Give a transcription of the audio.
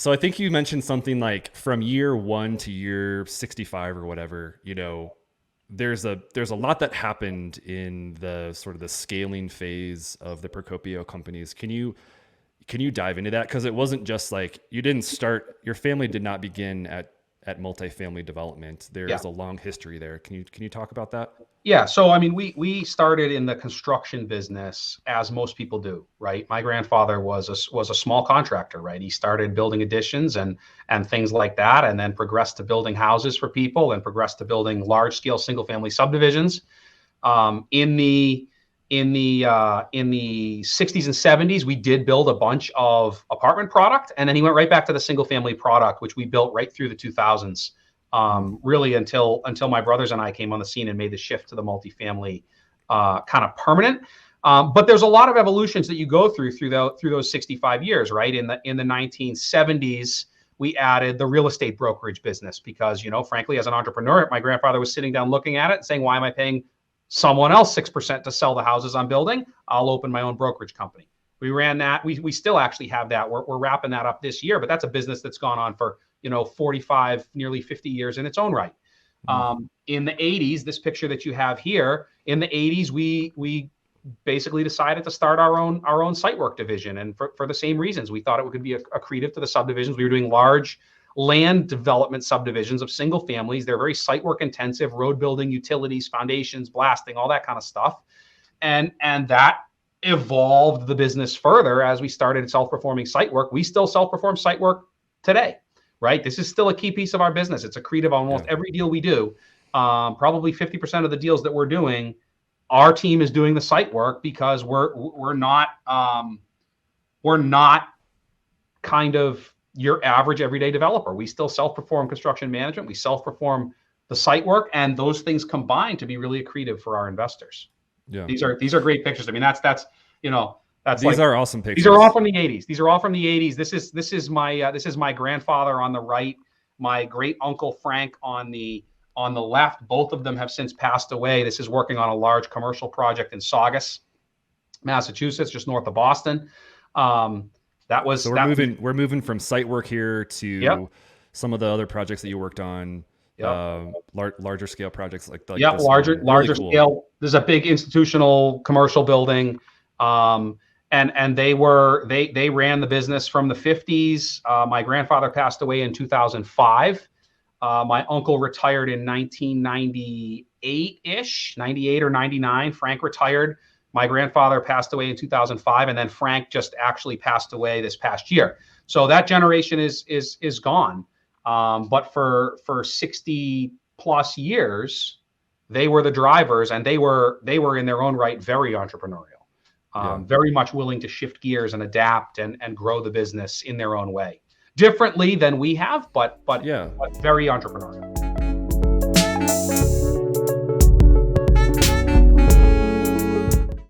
So I think you mentioned something like from year 1 to year 65 or whatever, there's a lot that happened in the sort of the scaling phase of the Procopio companies. Can you dive into that? Because it wasn't just like you didn't start, your family did not begin at multifamily development. Yeah. There's a long history there. Can you talk about that? Yeah. So, I mean, we started in the construction business as most people do, right? My grandfather was a small contractor, right? He started building additions and things like that, and then progressed to building houses for people, and progressed to building large scale single family subdivisions. In the 60s and 70s, we did build a bunch of apartment product, and then he went right back to the single family product, which we built right through the 2000s, really until my brothers and I came on the scene and made the shift to the multifamily kind of permanent. But there's a lot of evolutions that you go through those 65 years, right? In the 1970s, we added the real estate brokerage business because, frankly, as an entrepreneur, my grandfather was sitting down looking at it and saying, why am I paying someone else 6% to sell the houses I'm building? I'll open my own brokerage company. We ran that. We still actually have that. We're wrapping that up this year, but that's a business that's gone on for 45, nearly 50 years in its own right. In the 80s, this picture that you have here, in the 80s, we basically decided to start our own site work division, and for the same reasons. We thought it could be accretive to the subdivisions. We were doing large land development subdivisions of single families. They're very site work intensive, road building, utilities, foundations, blasting, all that kind of stuff. And that evolved the business further as we started self-performing site work. We still self-perform site work today, right? This is still a key piece of our business. It's accretive on almost every deal we do. Probably 50% of the deals that we're doing, our team is doing the site work because we're not kind of your average everyday developer. We still self-perform construction management. We self-perform the site work, and those things combine to be really accretive for our investors. Yeah. These are great pictures. I mean, that's These are awesome pictures. These are all from the 80s. These are all from the 80s. This is my grandfather on the right, my great uncle Frank on the left. Both of them have since passed away. This is working on a large commercial project in Saugus, Massachusetts, just north of Boston. We're moving from site work here to Yep. some of the other projects that you worked on. Yep. Larger scale projects like Yep, this larger one. Really cool. scale. There's a big institutional commercial building, and they ran the business from the 50s. My grandfather passed away in 2005. My uncle retired in 1998-ish, 98 or 99. Frank retired. My grandfather passed away in 2005, and then Frank just actually passed away this past year. So that generation is gone. But for 60 plus years, they were the drivers, and they were in their own right very entrepreneurial, very much willing to shift gears and adapt and grow the business in their own way, differently than we have, but very entrepreneurial.